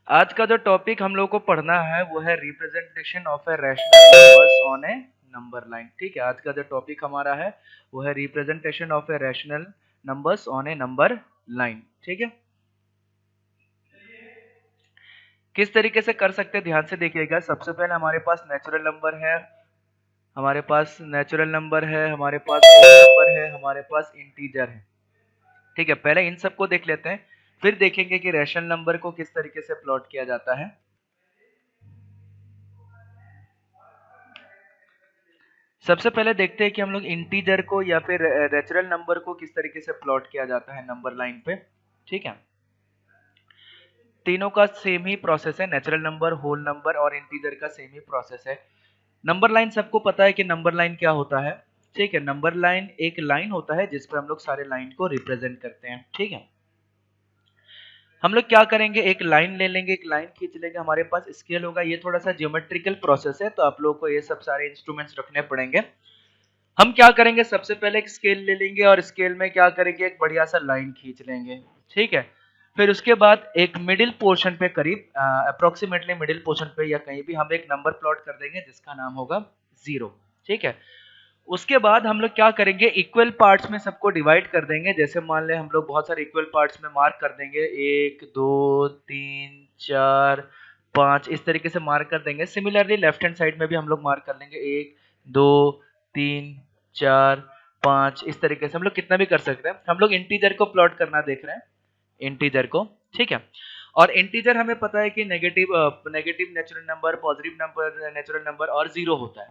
आज का जो टॉपिक हम लोग को पढ़ना है वो है representation of a rational numbers on A number line. ठीक है, आज का जो टॉपिक हमारा है वो है representation of a rational numbers on A number line. ठीक है, किस तरीके से कर सकते हैं ध्यान से देखिएगा। सबसे पहले हमारे पास नेचुरल नंबर है, हमारे पास नेचुरल नंबर है, हमारे पास होल नंबर है, हमारे पास इंटीजर है। ठीक है, पहले इन सबको देख लेते हैं, फिर देखेंगे कि रैशनल नंबर को किस तरीके से प्लॉट किया जाता है। सबसे पहले देखते हैं कि हम लोग इंटीजर को या फिर नेचुरल नंबर को किस तरीके से प्लॉट किया जाता है नंबर लाइन पे। ठीक है, तीनों का सेम ही प्रोसेस है, नेचुरल नंबर, होल नंबर और इंटीजर का सेम ही प्रोसेस है। नंबर लाइन सबको पता है कि नंबर लाइन क्या होता है। ठीक है, नंबर लाइन एक लाइन होता है जिस पर हम लोग सारे लाइन को रिप्रेजेंट करते हैं। ठीक है, हम लोग क्या करेंगे, एक लाइन ले लेंगे, एक लाइन खींच लेंगे, हमारे पास स्केल होगा। ये थोड़ा सा ज्योमेट्रिकल प्रोसेस है, तो आप लोगों को ये सब सारे इंस्ट्रूमेंट्स रखने पड़ेंगे। हम क्या करेंगे, सबसे पहले एक स्केल ले लेंगे और स्केल में क्या करेंगे, एक बढ़िया सा लाइन खींच लेंगे। ठीक है, फिर उसके बाद एक मिडिल पोर्शन पे, करीब अप्रोक्सीमेटली मिडिल पोर्शन पे या कहीं भी हम एक नंबर प्लॉट कर देंगे जिसका नाम होगा 0। ठीक है, उसके बाद हम लोग क्या करेंगे, इक्वल पार्ट्स में सबको डिवाइड कर देंगे। जैसे मान ले हम लोग बहुत सारे इक्वल पार्ट्स में मार्क कर देंगे, 1 2 3 4 5 इस तरीके से मार्क कर देंगे। सिमिलरली लेफ्ट हैंड साइड में भी हम लोग मार्क कर लेंगे, 1 2 3 4 5 इस तरीके से हम लोग कितना भी कर सकते हैं। हम लोग इंटीजर को प्लॉट करना देख रहे हैं, इंटीजर को। ठीक है, और इंटीजर हमें पता है कि negative negative natural number, positive number natural number और 0 होता है।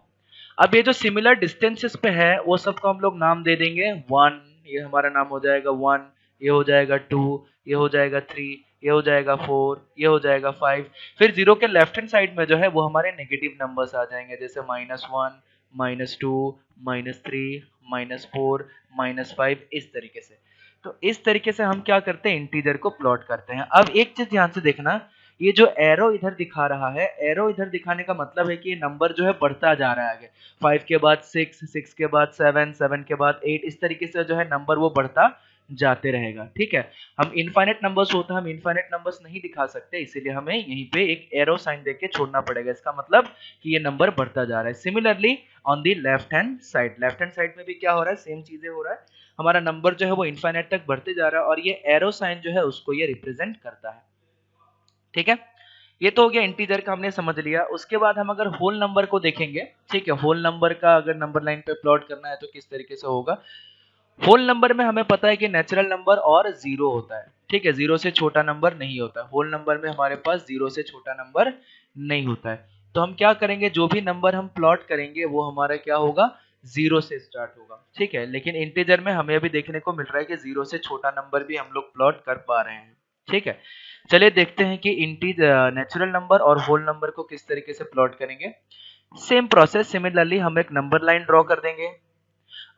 अब ये जो सिमिलर डिस्टेंसेस पे है वो सबको हम लोग नाम दे देंगे 1, ये हमारा नाम हो जाएगा 1, ये हो जाएगा 2, ये हो जाएगा 3, ये हो जाएगा 4, ये हो जाएगा 5। फिर 0 के लेफ्ट हैंड साइड में जो है वो हमारे नेगेटिव नंबर्स आ जाएंगे, जैसे -1 -2 -3 -4 -5 इस तरीके से। तो इस तरीके से हम क्या करते हैं, इंटीजर को प्लॉट करते हैं। अब एक चीज ध्यान से देखना, ये जो एरो इधर दिखा रहा है, एरो इधर दिखाने का मतलब है कि ये नंबर जो है बढ़ता जा रहा है आगे। 5 के बाद 6, 6 के बाद 7, 7 के बाद 8 इस तरीके से जो है नंबर वो बढ़ता जाते रहेगा। ठीक है, हम इनफाइनाइट नंबर्स होता है, हम इनफाइनाइट नंबर्स नहीं दिखा सकते, इसीलिए हमें यहीं पे एक एरो साइन देके छोड़ना पड़ेगा। इसका मतलब कि ये नंबर बढ़ता जा रहा है। Similarly on the left hand side, left hand side में भी क्या हो रहा है, सेम चीजें हो रहा है। हमारा नंबर जो है वो इनफाइनाइट तक बढ़ते जा रहा है और ये एरो साइन जो है उसको ये रिप्रेजेंट करता है। ठीक है, ये तो हो गया इंटीजर का, हमने समझ लिया। उसके बाद हम अगर होल नंबर को देखेंगे, ठीक है, होल नंबर का अगर नंबर लाइन पे प्लॉट करना है तो किस तरीके से होगा। होल नंबर में हमें पता है कि नेचुरल नंबर और 0 होता है। ठीक है, 0 से छोटा नंबर नहीं होता। होल नंबर में हमारे पास 0 से छोटा नंबर नहीं होता है। तो हम क्या करेंगे, जो भी नंबर हम प्लॉट करेंगे वो हमारा क्या होगा, 0 से स्टार्ट होगा। ठीक है, लेकिन इंटीजर में हमें अभी देखने को मिल रहा है कि 0 से छोटा नंबर भी हम लोग प्लॉट कर पा रहे हैं। ठीक है, चलिए देखते हैं कि नेचुरल नंबर और होल नंबर को किस तरीके से प्लॉट करेंगे। सेम प्रोसेस, सिमिलरली हम एक नंबर लाइन ड्रॉ कर देंगे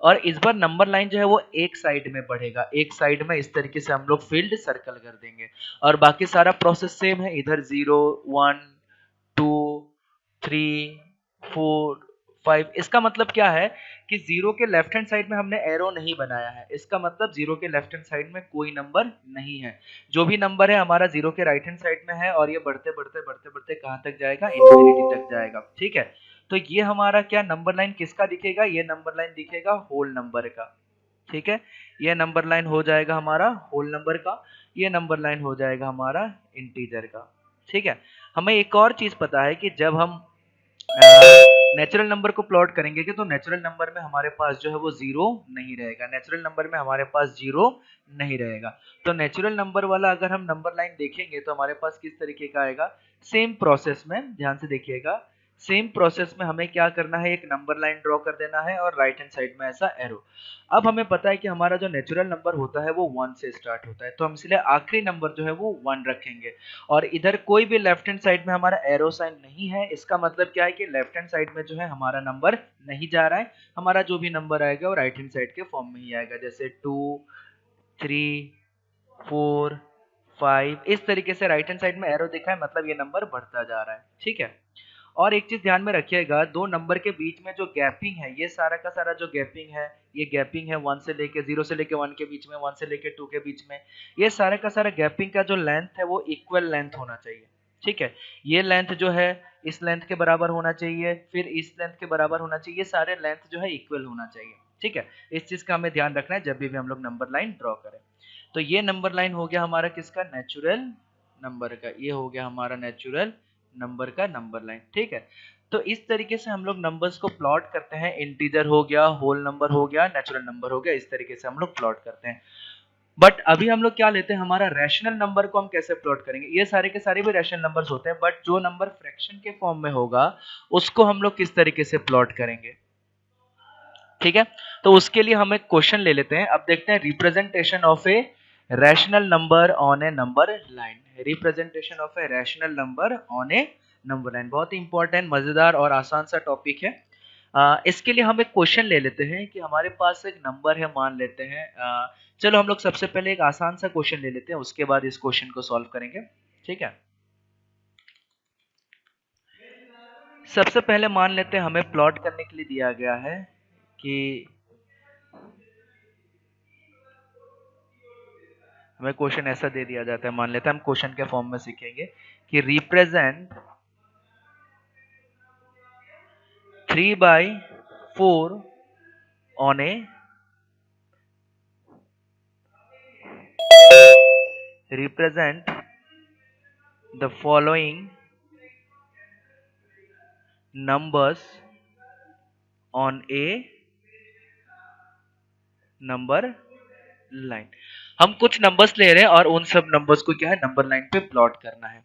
और इस बार नंबर लाइन जो है वो एक साइड में बढ़ेगा। एक साइड में इस तरीके से हम लोग फील्ड सर्कल कर देंगे और बाकी सारा प्रोसेस सेम है। इधर 0 1 2 3 4 5। इसका मतलब क्या है कि 0 के लेफ्ट हैंड साइड में हमने एरो नहीं बनाया है। इसका मतलब 0 के लेफ्ट हैंड साइड में कोई नंबर नहीं है। जो भी नंबर है हमारा 0 के राइट हैंड साइड में है और ये बढ़ते बढ़ते बढ़ते बढ़ते कहाँ तक जाएगा, इन्फिनिटी तक जाएगा। ठीक है, तो ये हमारा क्या नंबर लाइन किसका दिखेगा, ये नंबर लाइन दिखेगा होल नंबर का। ठीक है, ये नंबर लाइन हो जाएगा हमारा होल नंबर का, ये नंबर लाइन हो जाएगा हमारा इंटीजर का। ठीक है, हमें एक और चीज पता है कि जब हम नेचुरल नंबर को प्लॉट करेंगे कि तो नेचुरल नंबर में हमारे पास जो है वो 0 नहीं रहेगा। नेचुरल नंबर में हमारे पास 0 नहीं रहेगा। तो नेचुरल नंबर वाला अगर हम नंबर लाइन देखेंगे तो हमारे पास किस तरीके का आएगा, सेम प्रोसेस में, ध्यान से देखिएगा, सेम प्रोसेस में हमें क्या करना है, एक नंबर लाइन ड्रॉ कर देना है और राइट हैंड साइड में ऐसा एरो। अब हमें पता है कि हमारा जो नेचुरल नंबर होता है वो 1 से स्टार्ट होता है, तो हम इसलिए आखिरी नंबर जो है वो 1 रखेंगे और इधर कोई भी लेफ्ट हैंड साइड में हमारा एरो साइन नहीं है। इसका मतलब क्या है कि लेफ्ट हैंड साइड में जो है हमारा नंबर नहीं जा रहा है। हमारा जो भी नंबर आएगा वो राइट हैंड साइड के फॉर्म में ही आएगा, जैसे 2 3 4 5 इस तरीके से राइट हैंड साइड में एरो दिखा है, मतलब ये नंबर बढ़ता जा रहा है। ठीक है, और एक चीज ध्यान में रखिएगा, दो नंबर के बीच में जो गैपिंग है, ये सारा का सारा जो गैपिंग है, ये गैपिंग है 1 से लेके 0 से लेके 1 के बीच में, 1 से लेके 2 के बीच में, ये सारा का सारा गैपिंग का जो लेंथ है वो इक्वल लेंथ होना चाहिए। ठीक है, ये लेंथ जो है इस लेंथ के बराबर होना चाहिए, फिर इस लेंथ के बराबर होना चाहिए, सारे लेंथ जो है इक्वल होना चाहिए। ठीक है, इस चीज का हमें ध्यान रखना है जब भी हम लोग नंबर लाइन ड्रॉ करें। तो ये नंबर लाइन हो गया हमारा किसका, नेचुरल नंबर का, ये हो गया हमारा नेचुरल नंबर का नंबर लाइन। ठीक है, तो इस तरीके से हम लोग नंबर्स को प्लॉट करते हैं, इंटीजर हो गया, होल नंबर हो गया, नेचुरल नंबर हो गया, इस तरीके से हम लोग प्लॉट करते हैं। बट अभी हम लोग क्या लेते हैं, हमारा रैशनल नंबर को हम कैसे प्लॉट करेंगे। ये सारे के सारे भी रैशनल नंबर्स होते हैं, बट जो नंबर फ्रैक्शन के फॉर्म में होगा उसको हम लोग किस तरीके से प्लॉट करेंगे। ठीक है, तो उसके लिए हम एक क्वेश्चन ले लेते हैं। अब देखते हैं representation of a rational number on A number line. Representation of a rational number on A number line बहुत ही इंपॉर्टेंट, मजेदार और आसान सा टॉपिक है। इसके लिए हम एक क्वेश्चन ले लेते हैं कि हमारे पास एक नंबर है, मान लेते हैं चलो हम लोग सबसे पहले एक आसान सा क्वेश्चन ले लेते हैं, उसके बाद इस क्वेश्चन को सॉल्व करेंगे। ठीक है, सबसे पहले मान लेते हैं हमें प्लॉट करने के लिए दिया गया है कि हमें क्वेश्चन ऐसा दे दिया जाता है, मान लेते हैं हम क्वेश्चन के फॉर्म में सीखेंगे कि represent 3/4 on A represent the following numbers on a number line। हम कुछ नंबर्स ले रहे हैं और उन सब नंबर्स को क्या है, नंबर लाइन पे प्लॉट करना है।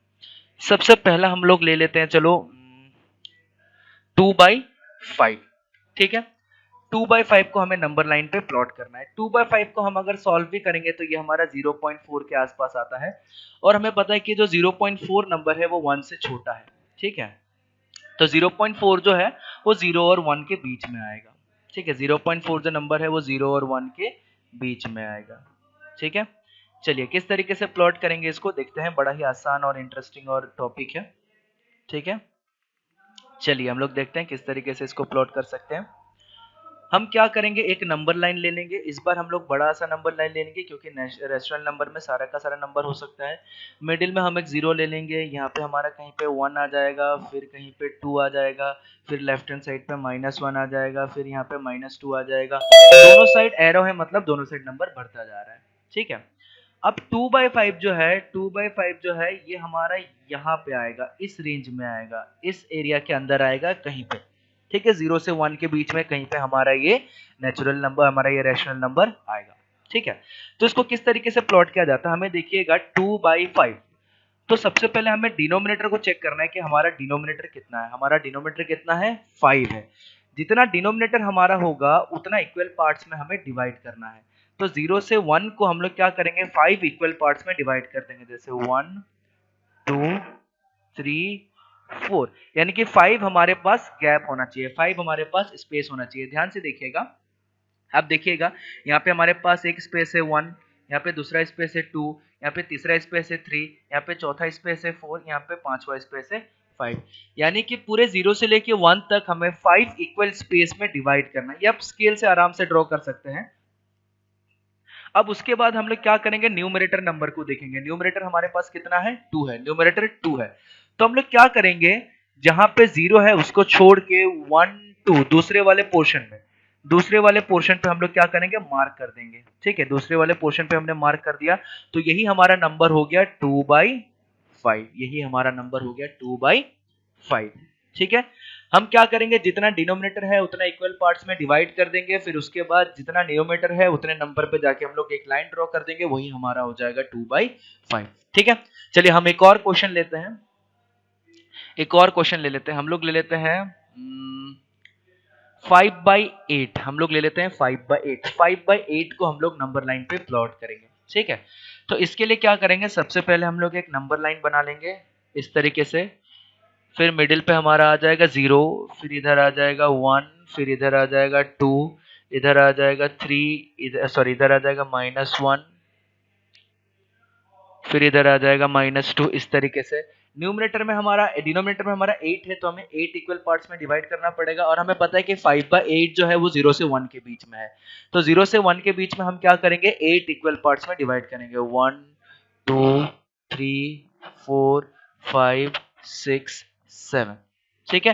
सबसे पहला हम लोग ले लेते हैं, चलो 2/5। ठीक है, 2/5 को हमें नंबर लाइन पे प्लॉट करना है। 2/5 को हम अगर सॉल्व भी करेंगे तो ये हमारा 0.4 के आसपास आता है, और हमें पता है कि जो 0.4 नंबर है वो 1 से छोटा है। ठीक है, तो 0.4 जो है वो 0 और 1 के बीच में आएगा। ठीक है, 0.4 जो नंबर है वो 0 और 1 के बीच में आएगा। ठीक है, चलिए किस तरीके से प्लॉट करेंगे इसको देखते हैं, बड़ा ही आसान और इंटरेस्टिंग और टॉपिक है। ठीक है, चलिए हम लोग देखते हैं किस तरीके से इसको प्लॉट कर सकते हैं। हम क्या करेंगे, एक नंबर लाइन ले लेंगे, इस बार हम लोग बड़ा सा नंबर लाइन ले लेंगे क्योंकि रेशनल नंबर में सारा का सारा नंबर हो सकता है। मिडिल में हम एक 0 ले लेंगे, यहाँ पे हमारा कहीं पे 1 आ जाएगा, फिर कहीं पे 2 आ जाएगा, फिर लेफ्ट हैंड साइड पे -1 आ जाएगा, फिर यहाँ पे -2 आ जाएगा। दोनों साइड एरो है, मतलब दोनों साइड नंबर बढ़ता जा रहा है। ठीक है, अब 2/5 जो है, 2/5 जो है ये हमारा यहाँ पे आएगा, इस रेंज में आएगा, इस एरिया के अंदर आएगा कहीं पे। ठीक है, 0 से 1 के बीच में कहीं पे हमारा ये नेचुरल नंबर, हमारा ये रैशनल नंबर आएगा। ठीक है, तो इसको किस तरीके से प्लॉट किया जाता है, हमें देखिएगा 2/5। तो सबसे पहले हमें डिनोमिनेटर को चेक करना है कि हमारा डिनोमिनेटर कितना है। हमारा डिनोमिनेटर कितना है, 5 है। जितना डिनोमिनेटर हमारा होगा उतना इक्वल पार्ट्स में हमें डिवाइड करना है। तो 0 से 1 को हम लोग क्या करेंगे, 5 इक्वल पार्ट्स में डिवाइड कर देंगे, जैसे 1 2 3 4, यानी कि 5 हमारे पास गैप होना चाहिए, 5 हमारे पास स्पेस होना चाहिए। ध्यान से देखिएगा, आप देखिएगा यहाँ पे हमारे पास एक स्पेस है 1, यहाँ पे दूसरा स्पेस है 2, यहाँ पे तीसरा स्पेस है 3, यहाँ पे चौथा स्पेस है 4, यहाँ पे पांचवा स्पेस है 5। यानी कि पूरे 0 से लेके 1 तक हमें 5 इक्वल स्पेस में डिवाइड करना है। ये आप स्केल से आराम से ड्रॉ कर सकते हैं। अब उसके बाद हम लोग क्या करेंगे, न्यूमरेटर नंबर को देखेंगे। न्यूमरेटर हमारे पास कितना है, 2 है, न्यूमरेटर 2 है। तो हम लोग क्या करेंगे, जहां पे 0 है उसको छोड़ के 1 2 दूसरे वाले पोर्शन में, दूसरे वाले पोर्शन पे हम लोग क्या करेंगे, मार्क कर देंगे। ठीक है, दूसरे वाले पोर्शन पे हमने मार्क कर दिया, तो यही हमारा नंबर हो गया 2/5। यही हमारा नंबर हो गया 2/5। ठीक है, हम क्या करेंगे, जितना डिनोमिनेटर है उतना इक्वल पार्ट्स में डिवाइड कर देंगे, फिर उसके बाद जितना न्यूमरेटर है उतने नंबर पे जाके हम लोग एक लाइन ड्रॉ कर देंगे, वही हमारा हो जाएगा 2/5। ठीक है, चलिए हम एक और क्वेश्चन लेते हैं, एक और क्वेश्चन ले लेते हैं, हम लोग ले लेते हैं 5/8। हम लोग ले लेते हैं 5/8। 5/8 को हम लोग नंबर लाइन पे प्लॉट करेंगे। ठीक है, तो इसके लिए क्या करेंगे, सबसे पहले हम लोग एक नंबर लाइन बना लेंगे इस तरीके से, फिर मिडिल पे हमारा आ जाएगा 0, फिर इधर आ जाएगा 1, फिर इधर आ जाएगा 2, इधर आ जाएगा 3, इधर आ जाएगा -1, फिर इधर आ जाएगा -2, इस तरीके से। न्यूमरेटर में हमारा, डिनोमिनेटर में हमारा 8 है, तो हमें 8 इक्वल पार्ट्स में डिवाइड करना पड़ेगा, और हमें पता है कि 5/8 जो है वो 0 से 1 के बीच में है। तो 0 से 1 के बीच में हम क्या करेंगे, 8 इक्वल पार्ट्स में डिवाइड करेंगे, 1 2 3 4 5 6 7। ठीक है,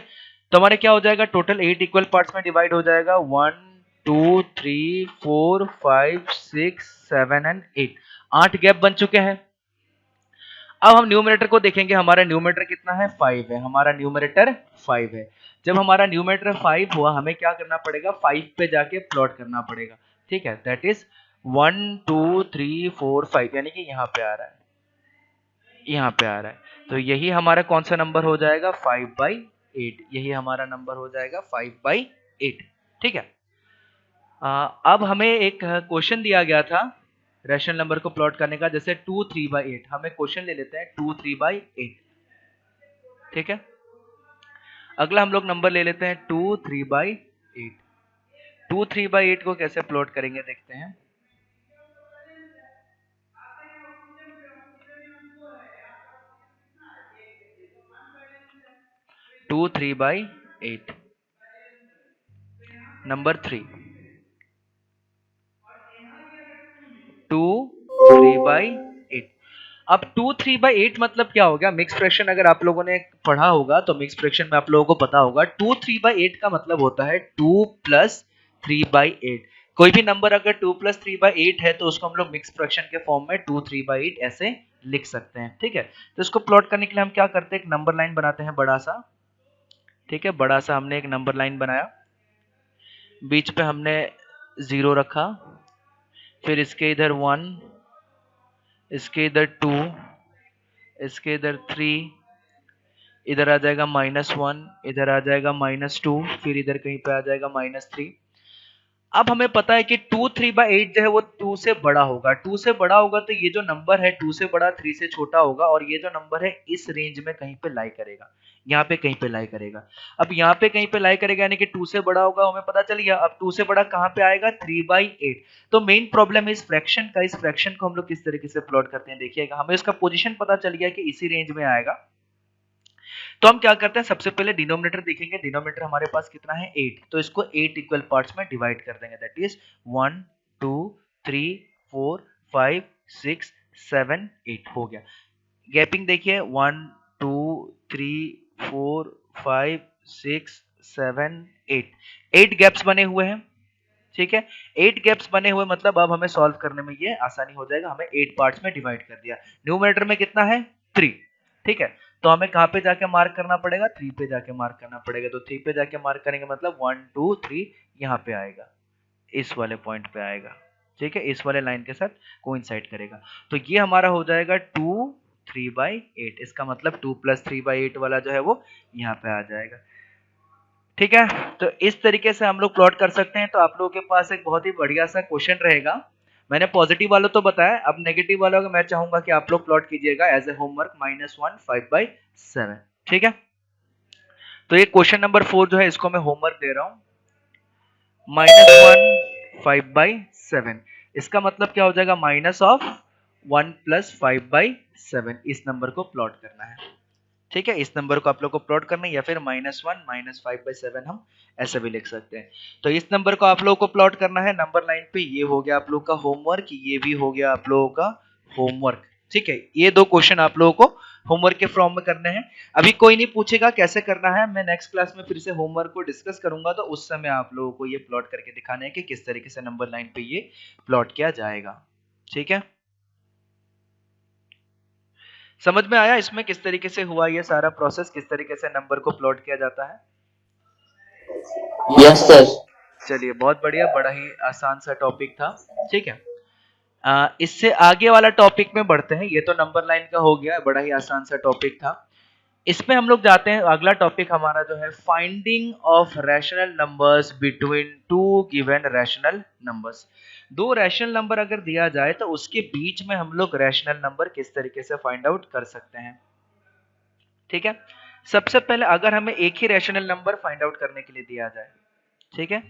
तो हमारे क्या हो जाएगा, टोटल 8 इक्वल पार्ट्स में डिवाइड हो जाएगा, 1 2 3 4 5 6 7 एंड 8। 8 गैप बन चुके हैं। अब हम न्यूमरेटर को देखेंगे, हमारा न्यूमरेटर कितना है, 5 है, हमारा न्यूमरेटर 5 है। जब हमारा न्यूमरेटर 5 हुआ, हमें क्या करना पड़ेगा, 5 पे जाके प्लॉट करना पड़ेगा। ठीक है, दैट इज 1 2 3 4 5, यानी कि यहाँ पे आ रहा है, यहाँ पे आ रहा है। तो यही हमारा कौन सा नंबर हो जाएगा, 5/8। यही हमारा नंबर हो जाएगा 5/8। ठीक है, अब हमें एक क्वेश्चन दिया गया था रैशनल नंबर को प्लॉट करने का, जैसे 2 3/8। हमें क्वेश्चन ले लेते हैं 2 3/8। ठीक है, अगला हम लोग नंबर ले लेते हैं 2 3/8। 2 3/8 को कैसे प्लॉट करेंगे देखते हैं। 2 3/8 नंबर 3, 2 3/8। अब 2 3/8 मतलब क्या हो गया, मिक्स फ्रैक्शन अगर आप लोगों ने पढ़ा होगा तो मिक्स फ्रैक्शन में आप लोगों को पता होगा 2 3/8 का मतलब होता है 2 + 3/8। कोई भी नंबर अगर 2 + 3/8 है तो उसको हम लोग मिक्स फ्रैक्शन के फॉर्म में 2 3/8 ऐसे लिख सकते हैं। ठीक है, तो इसको प्लॉट करने के लिए हम क्या करते हैं, एक नंबर लाइन बनाते हैं बड़ा सा। ठीक है, बड़ा सा हमने एक नंबर लाइन बनाया, बीच पे हमने 0 रखा, फिर इसके इधर 1, इसके इधर 2, इसके इधर 3, इधर आ जाएगा -1, इधर आ जाएगा -2, फिर इधर कहीं पे आ जाएगा -3। अब हमें पता है कि 2 3/8 जो है वो 2 से बड़ा होगा। 2 से बड़ा होगा तो ये जो नंबर है 2 से बड़ा 3 से छोटा होगा, और ये जो नंबर है इस रेंज में कहीं पे लाई करेगा, यहाँ पे कहीं पे लाई करेगा। अब यहाँ पे कहीं पे लाई करेगा यानी कि 2 से बड़ा होगा, हमें पता चल गया। अब 2 से बड़ा कहाँ पे आएगा, 3/8। तो मेन प्रॉब्लम है इस फ्रैक्शन का। इस फ्रैक्शन को हम लोग किस तरीके से प्लॉट करते हैं देखिएगा, हमें इसका पोजीशन पता चल गया कि इसी रेंज में आएगा। तो हम क्या करते हैं, सबसे पहले डिनोमिनेटर देखेंगे। डिनोमिनेटर हमारे पास कितना है, 8। तो इसको 8 इक्वल पार्ट्स में डिवाइड कर देंगे, दैट इज 1 2 3 4 5 6 7 8 हो गया। गैपिंग देखिए, 1 2 3 4 5 6 7 8, 8 गैप्स बने हुए हैं। ठीक है, 8 गैप्स बने हुए मतलब अब हमें सॉल्व करने में ये आसानी हो जाएगा। हमें 8 पार्ट्स में डिवाइड कर दिया। न्यूमरेटर में कितना है, 3। ठीक है, तो हमें कहाँ पे जाके मार्क करना पड़ेगा, 3 पे जाके मार्क करना पड़ेगा। तो 3 पे जाके मार्क करेंगे मतलब 1 2 3 यहाँ पे आएगा, इस वाले पॉइंट पे आएगा। ठीक है, इस वाले लाइन के साथ कोइंसाइड करेगा। तो ये हमारा हो जाएगा 2 3/8। इसका मतलब 2 + 3/8 वाला जो है वो यहाँ पे आ जाएगा। ठीक है, तो इस तरीके से हम लोग प्लॉट कर सकते हैं। तो आप लोगों के पास एक बहुत ही बढ़िया सा क्वेश्चन रहेगा। मैंने पॉजिटिव वालों तो बताया, अब नेगेटिव वालों का मैं चाहूंगा कि आप लोग प्लॉट कीजिएगा एज ए होमवर्क, -1 5/7। ठीक है, तो ये क्वेश्चन नंबर 4 जो है इसको मैं होमवर्क दे रहा हूँ, -1 5/7। इसका मतलब क्या हो जाएगा, -1 + 5/7। इस नंबर को प्लॉट करना है। ठीक है, इस नंबर को आप लोग को प्लॉट करना है, या फिर -1 - 5/7 हम ऐसे भी लिख सकते हैं। तो इस नंबर को आप लोगों को प्लॉट करना है नंबर लाइन पे। ये हो गया आप लोग का होमवर्क, ये भी हो गया आप लोगों का होमवर्क। ठीक है, ये 2 क्वेश्चन आप लोगों को होमवर्क के फॉर्म में करने हैं। अभी कोई नहीं पूछेगा कैसे करना है, मैं नेक्स्ट क्लास में फिर से होमवर्क को डिस्कस करूंगा, तो उस समय आप लोगों को ये प्लॉट करके दिखाना है कि किस तरीके से नंबर लाइन पे ये प्लॉट किया जाएगा। ठीक है, समझ में आया इसमें किस तरीके से हुआ ये सारा प्रोसेस, किस तरीके से नंबर को प्लॉट किया जाता है। Yes sir. चलिए, बहुत बढ़िया, बड़ा ही आसान सा टॉपिक था। ठीक है, इससे आगे वाला टॉपिक में बढ़ते हैं। ये तो नंबर लाइन का हो गया, बड़ा ही आसान सा टॉपिक था। इसमें हम लोग जाते हैं, अगला टॉपिक हमारा जो है finding of rational numbers between two given rational numbers. 2 rational number अगर दिया जाए तो उसके बीच में हम लोग रैशनल नंबर किस तरीके से फाइंड आउट कर सकते हैं। ठीक है, सबसे पहले अगर हमें एक ही रैशनल नंबर फाइंड आउट करने के लिए दिया जाए, ठीक है,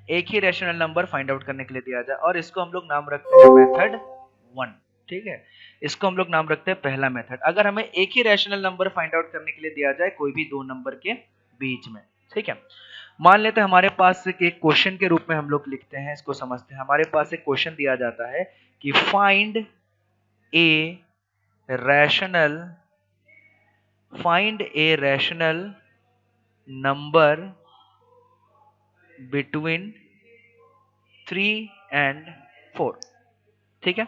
एक ही रैशनल नंबर फाइंड आउट करने के लिए दिया जाए, और इसको हम लोग नाम रखते हैं मेथड 1। ठीक है, इसको हम लोग नाम रखते हैं पहला मेथड। अगर हमें एक ही रैशनल नंबर फाइंड आउट करने के लिए दिया जाए कोई भी 2 नंबर के बीच में, ठीक है, मान लेते हैं हमारे पास एक क्वेश्चन के रूप में हम लोग लिखते हैं, इसको समझते हैं। हमारे पास एक क्वेश्चन दिया जाता है कि find a rational find a rational number between 3 and 4। ठीक है,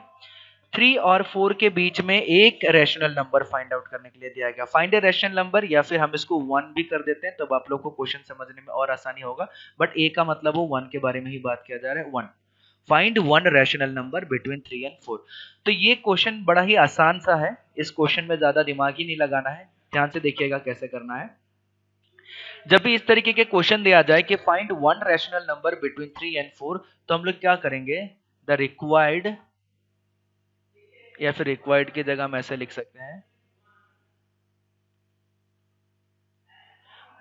3 और 4 के बीच में एक रैशनल नंबर फाइंड आउट करने के लिए दिया गया। फाइंड ए रैशनल नंबर, या फिर हम इसको 1 भी कर देते हैं, तब आप लोग को क्वेश्चन समझने में और आसानी होगा, बट ए का मतलब वो 1 के बारे में ही बात किया जा रहा है। 1, find one rational number between 3 and 4। तो ये क्वेश्चन बड़ा ही आसान सा है, इस क्वेश्चन में ज्यादा दिमाग ही नहीं लगाना है। ध्यान से देखिएगा कैसे करना है। जब भी इस तरीके के क्वेश्चन दिया जाए कि find one rational number between 3 and 4, तो हम लोग क्या करेंगे, द रिक्वायर्ड, या फिर रिक्वायर्ड की जगह हम ऐसे लिख सकते हैं,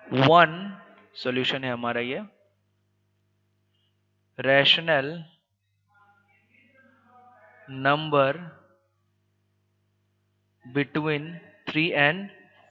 वन सॉल्यूशन है हमारा ये, rational number between 3 and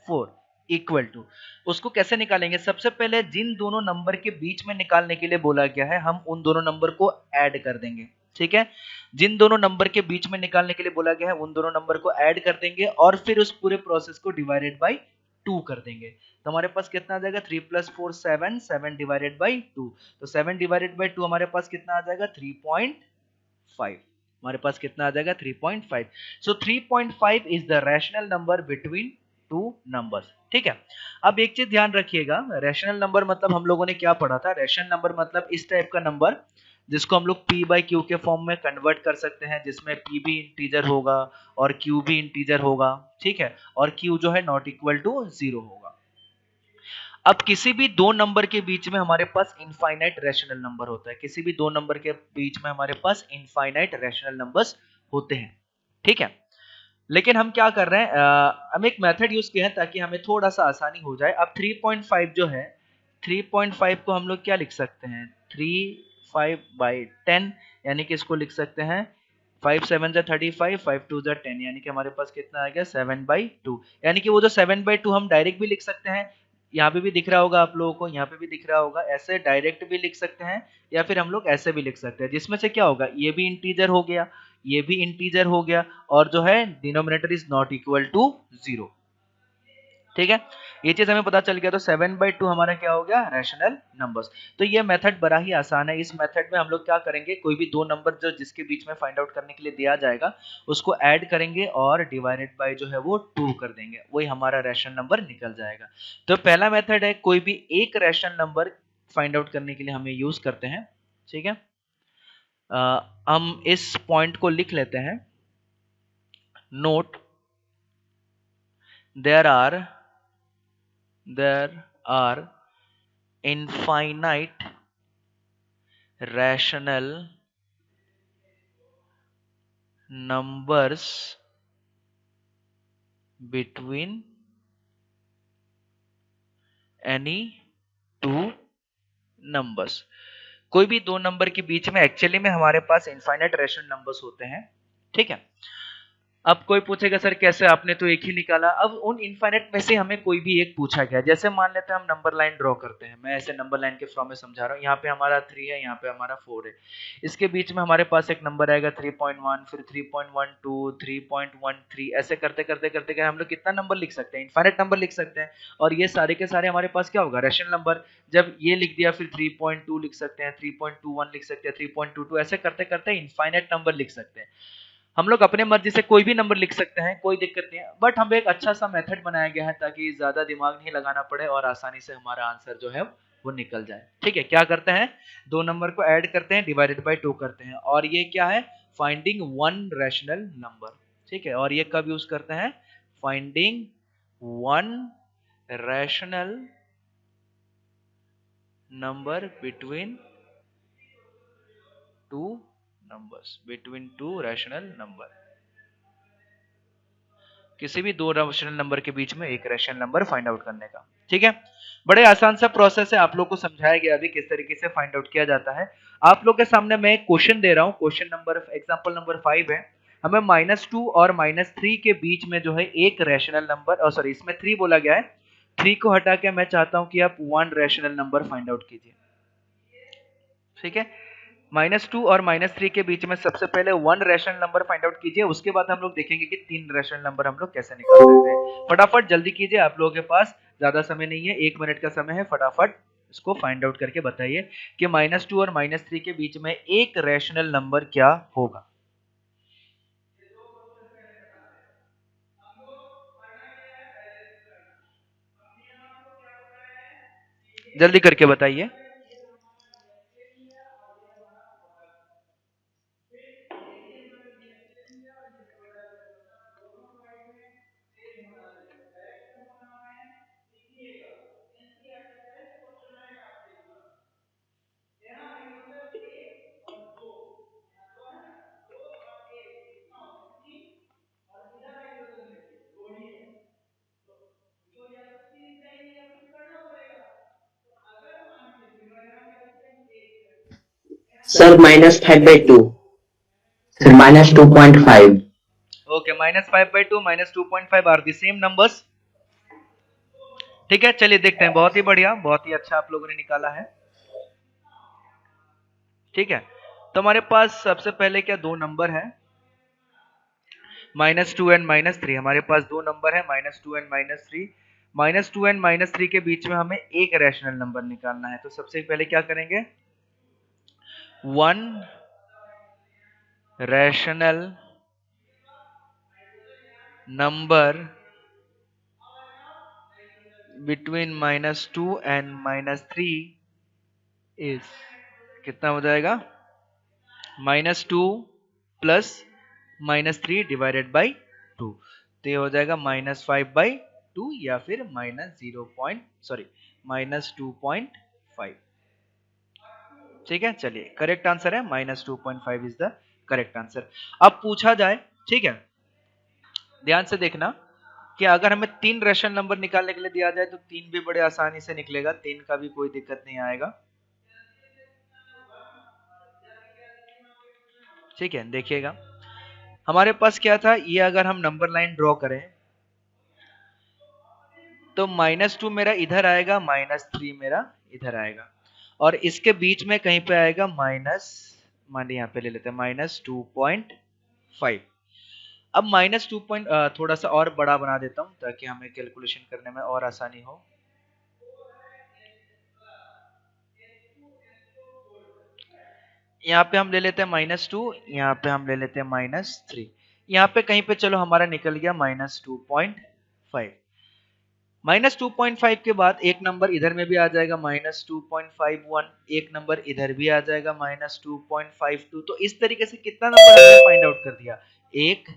4 equal to, उसको कैसे निकालेंगे, सबसे पहले जिन दोनों नंबर के बीच में निकालने के लिए बोला गया है, हम उन दोनों नंबर को ऐड कर देंगे। ठीक है, जिन दोनों नंबर के बीच में निकालने के लिए बोला गया है, उन दोनों नंबर को ऐड कर देंगे और फिर उस पूरे प्रोसेस को डिवाइडेड बाई 2 कर देंगे। तो हमारे पास कितना आ जाएगा, 3 + 4 7, 7 डिवाइडेड बाई 2, तो 7 डिवाइडेड बाई 2 हमारे पास कितना आ जाएगा, 3.5। हमारे पास कितना आ जाएगा, 3.5। सो 3.5 is the rational number between two numbers. ठीक है, अब एक चीज ध्यान रखिएगा, रैशनल नंबर मतलब हम लोगों ने क्या पढ़ा था, रैशनल नंबर मतलब इस टाइप का नंबर जिसको हम लोग p बाई क्यू के फॉर्म में कन्वर्ट कर सकते हैं, जिसमें p भी इंटीजर होगा और q भी इंटीजर होगा। ठीक है, और q जो है नॉट इक्वल टू 0 होगा। अब किसी भी दो नंबर के बीच में हमारे पास इनफाइनाइट रैशनल नंबर होता है, किसी भी दो नंबर के बीच में हमारे पास इनफाइनाइट रैशनल नंबर्स होते हैं। ठीक है, लेकिन हम क्या कर रहे हैं, हम एक मेथड यूज किए हैं ताकि हमें थोड़ा सा आसानी हो जाए। अब 3.5 जो है, 3.5 को हम लोग क्या लिख सकते हैं, 3/5 यानी कि इसको लिख सकते हैं 5 7 जा 35, 5 2 जा 10, यानी कि हमारे पास कितना आ गया 7/2। यानी कि वो जो 7/2 हम डायरेक्ट भी लिख सकते हैं, यहाँ पे भी दिख रहा होगा आप लोगों को, यहाँ पे भी दिख रहा होगा, ऐसे डायरेक्ट भी लिख सकते हैं, या फिर हम लोग ऐसे भी लिख सकते हैं, जिसमें से क्या होगा, ये भी इंटीजर हो गया, ये भी इंटीजर हो गया, और जो है denominator is not equal to 0। ठीक है, ये चीज हमें पता चल गया। तो 7/2 हमारा क्या हो गया, रैशनल नंबर्स। तो ये मेथड बड़ा ही आसान है। इस मेथड में हम लोग क्या करेंगे, कोई भी दो नंबर जो जिसके बीच में फाइंड आउट करने के लिए दिया जाएगा, उसको ऐड करेंगे और डिवाइडेड बाय जो है वो 2 कर देंगे, वही हमारा रैशनल नंबर निकल जाएगा। तो पहला मेथड है, कोई भी एक रैशनल नंबर फाइंड आउट करने के लिए हमें यूज करते हैं। ठीक है, हम इस पॉइंट को लिख लेते हैं, note there are infinite rational numbers between any two numbers। कोई भी दो नंबर के बीच में एक्चुअली में हमारे पास इनफाइनाइट रैशनल नंबर्स होते हैं। ठीक है, अब कोई पूछेगा सर कैसे, आपने तो एक ही निकाला। अब उन इनफाइनाइट में से हमें कोई भी एक पूछा गया, जैसे मान लेते हैं हम नंबर लाइन ड्रॉ करते हैं, मैं ऐसे नंबर लाइन के फॉर्म में समझा रहा हूँ, यहाँ पे हमारा 3 है, यहाँ पे हमारा 4 है, इसके बीच में हमारे पास एक नंबर आएगा 3.1, फिर 3.12, 3.13, ऐसे करते करते करते हम लोग कितना नंबर लिख सकते हैं, इनफाइनाइट नंबर लिख सकते हैं। और ये सारे के सारे हमारे पास क्या होगा, रैशनल नंबर। जब ये लिख दिया, फिर 3.2 लिख सकते हैं, 3.21 लिख सकते हैं, 3.22, ऐसे करते करते इनफाइनाइट नंबर लिख सकते हैं। हम लोग अपने मर्जी से कोई भी नंबर लिख सकते हैं, कोई दिक्कत नहीं है, बट हमें एक अच्छा सा मेथड बनाया गया है ताकि ज्यादा दिमाग नहीं लगाना पड़े और आसानी से हमारा आंसर जो है वो निकल जाए। ठीक है, क्या करते हैं, दो नंबर को ऐड करते हैं, डिवाइडेड बाय 2 करते हैं, और ये क्या है, फाइंडिंग वन रैशनल नंबर। ठीक है, और ये कब यूज करते हैं, finding one rational number between two numbers, between two rational number. किसी भी दो रैशनल नंबर के बीच में एक रैशनल नंबर फाइंड आउट करने का। ठीक है, बड़े आसान सा प्रोसेस है, आप लोग को समझाया गया अभी किस तरीके से फाइंड आउट किया जाता है। आप लोग के सामने मैं एक क्वेश्चन दे रहा हूं, क्वेश्चन नंबर एग्जांपल नंबर 5 है। हमें -2 और -3 के बीच में जो है एक रैशनल नंबर, और सॉरी इसमें 3 बोला गया है, 3 को हटा के मैं चाहता हूं कि आप one rational number find out कीजिए। ठीक है, -2 और -3 के बीच में सबसे पहले 1 रैशनल नंबर फाइंड आउट कीजिए, उसके बाद हम लोग देखेंगे कि 3 रैशनल नंबर हम लोग कैसे निकाल सकते हैं। फटाफट जल्दी कीजिए, आप लोगों के पास ज्यादा समय नहीं है, 1 मिनट का समय है, फटाफट इसको फाइंड आउट करके बताइए कि -2 और -3 के बीच में एक रैशनल नंबर क्या होगा। जल्दी करके बताइए। Sir, -5/2. Sir, -2.5. Okay, -5/2 -2.5 are the same numbers. ठीक है, चलिए देखते हैं। बहुत ही बढ़िया, बहुत ही अच्छा आप लोगों ने निकाला है। ठीक है, तो हमारे पास सबसे पहले क्या दो नंबर है, -2 एंड -3। हमारे पास दो नंबर है, -2 एंड -3। -2 एंड -3 के बीच में हमें एक रैशनल नंबर निकालना है, तो सबसे पहले क्या करेंगे, 1 rational number between -2 and -3 is, कितना हो जाएगा, -2 प्लस -3 डिवाइडेड बाई 2, तो ये हो जाएगा -5/2 या फिर -2.5। ठीक है, चलिए करेक्ट आंसर है -2.5 इज द करेक्ट आंसर। अब पूछा जाए, ठीक है, ध्यान से देखना कि अगर हमें 3 रेशनल नंबर निकालने के लिए दिया जाए तो 3 भी बड़े आसानी से निकलेगा, 3 का भी कोई दिक्कत नहीं आएगा। ठीक है, देखिएगा हमारे पास क्या था, ये अगर हम नंबर लाइन ड्रॉ करें तो -2 मेरा इधर आएगा, -3 मेरा इधर आएगा, और इसके बीच में कहीं पे आएगा माइनस, मान यहाँ पे ले लेते हैं -2.5। अब -2 थोड़ा सा और बड़ा बना देता हूँ ताकि हमें कैलकुलेशन करने में और आसानी हो। यहाँ पे हम ले लेते हैं -2, यहाँ पे हम ले लेते हैं -3, यहाँ पे कहीं पे चलो हमारा निकल गया -2.5। -2.5 के बाद एक नंबर इधर में भी आ जाएगा -2.51, एक नंबर इधर भी आ जाएगा -2.52। तो इस तरीके से कितना नंबर हमने फाइंड आउट कर दिया, 1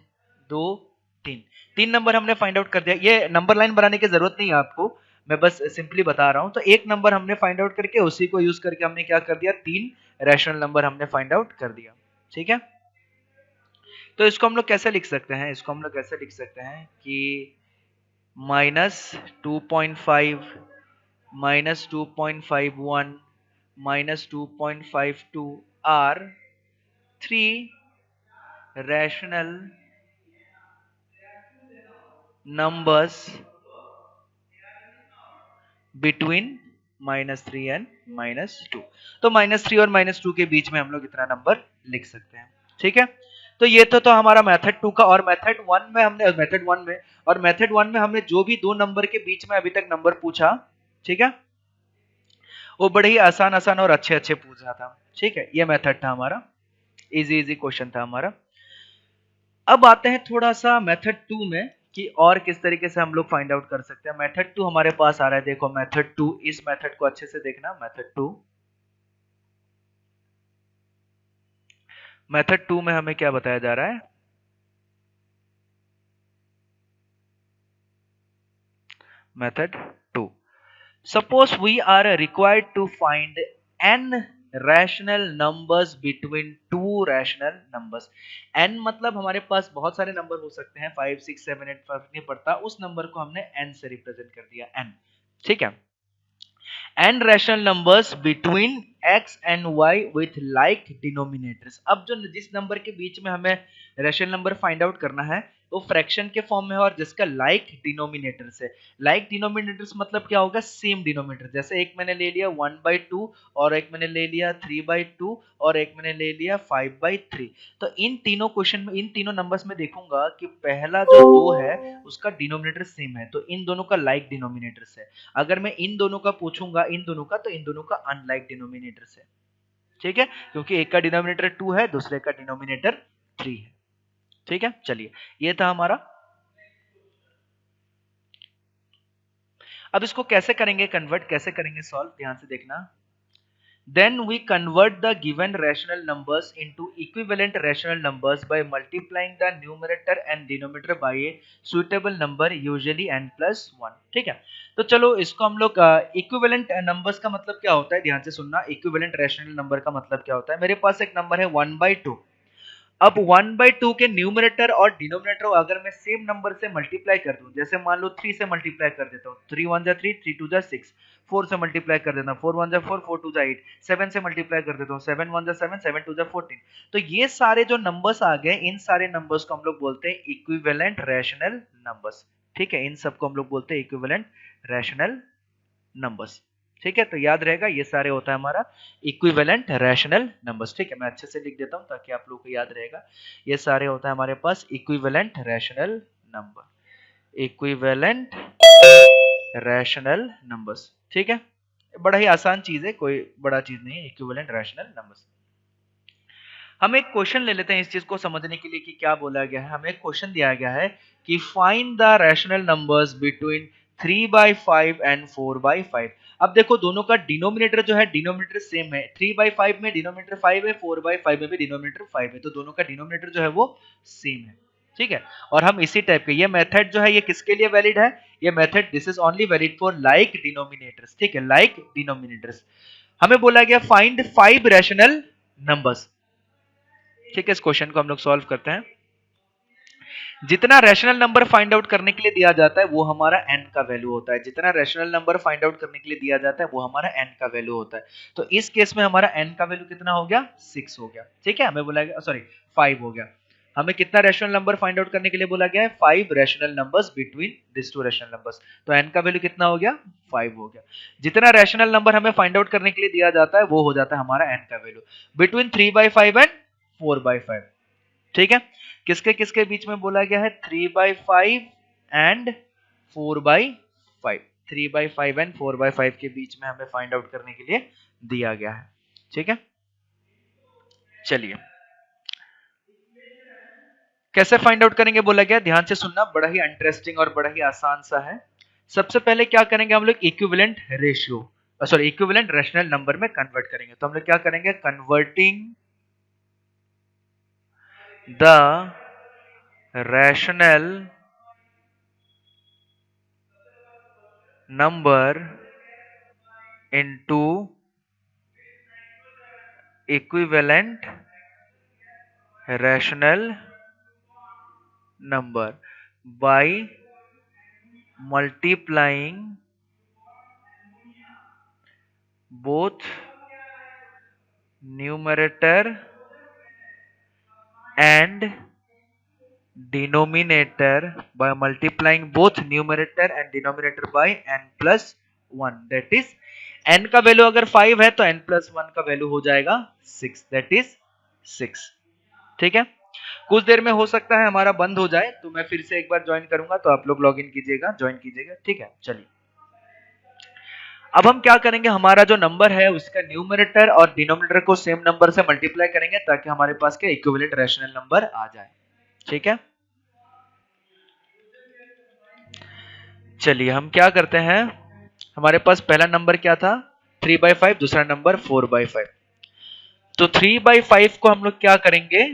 2 3, 3 नंबर हमने फाइंड आउट कर दिया। ये नंबर लाइन बनाने की जरूरत नहीं है आपको, मैं बस सिंपली बता रहा हूं। तो एक नंबर हमने फाइंड आउट करके उसी को यूज करके हमने क्या कर दिया, 3 रैशनल नंबर हमने फाइंड आउट कर दिया। ठीक है, तो इसको हम लोग कैसे लिख सकते हैं, इसको हम लोग कैसे लिख सकते हैं कि -2.5 -2.51 -2.52 are 3 rational numbers between -3 and -2। तो -3 और -2 के बीच में हम लोग इतना नंबर लिख सकते हैं। ठीक है, तो ये तो हमारा मेथड 2 का। और मेथड 1 में हमने जो भी दो नंबर के बीच में अभी तक नंबर पूछा, ठीक है, वो बड़े ही आसान आसान और अच्छे अच्छे पूछा था। ठीक है, ये मेथड था हमारा, इजी इजी क्वेश्चन था हमारा। अब आते हैं थोड़ा सा मेथड 2 में कि और किस तरीके से हम लोग फाइंड आउट कर सकते हैं। मेथड 2 हमारे पास आ रहा है, देखो मेथड 2, इस मेथड को अच्छे से देखना। मेथड 2 में हमें क्या बताया जा रहा है, method 2, suppose we are required to find n rational numbers between two rational numbers। n मतलब हमारे पास बहुत सारे नंबर हो सकते हैं, 5 6 7 8 फर्क नहीं पड़ता, उस नंबर को हमने n से रिप्रेजेंट कर दिया, n। ठीक है, n rational numbers between x and y with like denominators। अब जो जिस नंबर के बीच में हमें रेशनल नंबर फाइंड आउट करना है वो फ्रैक्शन के फॉर्म में है और जिसका लाइक डिनोमिनेटर्स है। लाइक डिनोमिनेटर्स मतलब क्या होगा, सेम डिनोमिनेटर। जैसे एक मैंने ले लिया 1/2 और एक मैंने ले लिया 3/2 और एक मैंने ले लिया 5/3। तो इन तीनों क्वेश्चन में, इन तीनों नंबर्स में देखूंगा कि पहला जो 2 है उसका डिनोमिनेटर सेम है, तो इन दोनों का लाइक डिनोमिनेटर्स है। अगर मैं इन दोनों का पूछूंगा, इन दोनों का, तो इन दोनों का अनलाइक डिनोमिनेटर्स है। ठीक है, क्योंकि एक का डिनोमिनेटर 2 है, दूसरे का डिनोमिनेटर 3 है। ठीक है, चलिए ये था हमारा। अब इसको कैसे करेंगे कन्वर्ट, कैसे करेंगे सॉल्व, ध्यान से देखना। Then we convert the given rational numbers into equivalent rational numbers by multiplying the numerator and denominator by a suitable number, usually n plus 1। ठीक है, तो चलो इसको हम लोग इक्विवेलेंट नंबर्स का मतलब क्या होता है, ध्यान से सुनना। इक्विवेलेंट रैशनल नंबर का मतलब क्या होता है, मेरे पास एक नंबर है 1/2। अब 1/2 के न्यूमरेटर और डिनोमिनेटर अगर मैं सेम नंबर से मल्टीप्लाई कर दूं, जैसे मान लो 3 से मल्टीप्लाई कर देता हूं, 3 1 जा 3, 3 2 जा 6, 4 से मल्टीप्लाई कर देता हूं, 4 1 जा 4, 4 2 जा 8, 7 से मल्टीप्लाई कर देता हूं, 7 1 जा 7, 7 2 जा 14। तो ये सारे जो नंबर्स आ गए, इन सारे नंबर्स को हम लोग बोलते हैं इक्विवेलेंट रैशनल नंबर्स। ठीक है, इन सबको हम लोग बोलते हैं इक्विवेलेंट रैशनल नंबर्स। ठीक है, तो याद रहेगा ये सारे होता है हमारा इक्विवेलेंट रैशनल नंबर्स। ठीक है, मैं अच्छे से लिख देता हूं ताकि आप लोगों को याद रहेगा। ये सारे होता है हमारे पास equivalent rational number, equivalent rational numbers. ठीक है, बड़ा ही आसान चीज है, कोई बड़ा चीज नहीं है इक्विवेलेंट रैशनल नंबर्स। हम एक क्वेश्चन ले लेते हैं इस चीज को समझने के लिए कि क्या बोला गया है। हमें एक क्वेश्चन दिया गया है कि find the rational numbers between 3/5 and 4/5। अब देखो दोनों का डिनोमिनेटर जो है, डिनोमिनेटर सेम है। 3/5 में डिनोमिनेटर 5 है, 4/5 में भी डिनोमिनेटर 5 है, तो दोनों का डिनोमिनेटर जो है वो सेम है। ठीक है, और हम इसी टाइप के, ये मेथड जो है ये किसके लिए वैलिड है, ये method this is only valid for like denominators. ठीक है, लाइक डिनोमिनेटर्स। हमें बोला गया फाइंड 5 रैशनल नंबर्स। ठीक है, इस क्वेश्चन को हम लोग सॉल्व करते हैं। जितना रैशनल नंबर फाइंड आउट करने के लिए दिया जाता है वो हमारा n का वैल्यू होता है। जितना रैशनल नंबर फाइंड आउट करने के लिए दिया जाता है वो हमारा n का वैल्यू होता है। तो इस केस में हमारा n का वैल्यू कितना हो गया, 6 हो गया। ठीक है, हमें बोला गया, सॉरी 5 हो गया। हमें कितना रैशनल नंबर फाइंड आउट करने के लिए बोला गया है, 5 rational numbers between this to rational numbers. तो n का वैल्यू कितना हो गया, 5 हो गया। जितना रैशनल नंबर हमें फाइंड आउट करने के लिए दिया जाता है वो हो जाता है हमारा n का वैल्यू बिटवीन 3/5 एंड 4/5। ठीक है, किसके किसके बीच में बोला गया है, 3/5 एंड 4/5। 3/5 एंड 4/5 के बीच में हमें फाइंड आउट करने के लिए दिया गया है। ठीक है, चलिए कैसे फाइंड आउट करेंगे बोला गया, ध्यान से सुनना, बड़ा ही इंटरेस्टिंग और बड़ा ही आसान सा है। सबसे पहले क्या करेंगे हम लोग, equivalent ratio, sorry equivalent rational number में कन्वर्ट करेंगे। तो हम लोग क्या करेंगे, converting the rational number into equivalent rational number by multiplying both numerator and denominator by multiplying both numerator and denominator by n plus 1, that is n का value अगर 5 है तो n plus 1 का वैल्यू हो जाएगा 6, that is 6। ठीक है, कुछ देर में हो सकता है हमारा बंद हो जाए तो मैं फिर से एक बार ज्वाइन करूंगा, तो आप लोग लॉग इन कीजिएगा, ज्वाइन कीजिएगा। ठीक है, चलिए अब हम क्या करेंगे, हमारा जो नंबर है उसका न्यूमरेटर और डिनोमिनेटर को सेम नंबर से मल्टीप्लाई करेंगे ताकि हमारे पास के इक्विवेलेंट रैशनल नंबर आ जाए। ठीक है, चलिए हम क्या करते हैं, हमारे पास पहला नंबर क्या था 3/5, दूसरा नंबर 4/5। तो 3/5 को हम लोग क्या करेंगे,